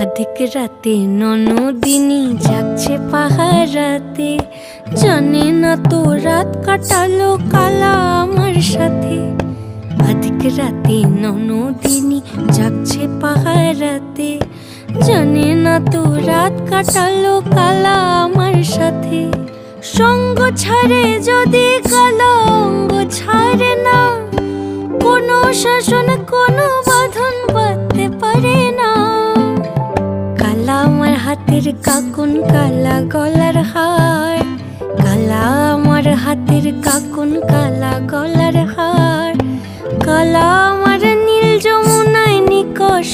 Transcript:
আধিক রাতে ননদিনী যাচ্ছে পাহারাতে, জানে না তো রাত কাটালো কালা আমার সাথে। আধিক রাতে ননদিনী যাচ্ছে পাহারাতে, জানে না তো রাত কাটালো কালা আমার সাথে। সঙ্গ ছাড়ে যদি কালা অঙ্গ ছাড়ে না, কোনো শাসন কোনো বাঁধন বাঁধতে পারে না। কালা আমার হাতের কাকুন কালা গলার হার, কালা আমার হাতের কাকুন কালা গলার হার, কালা আমার নীল যমুনায় নিকষ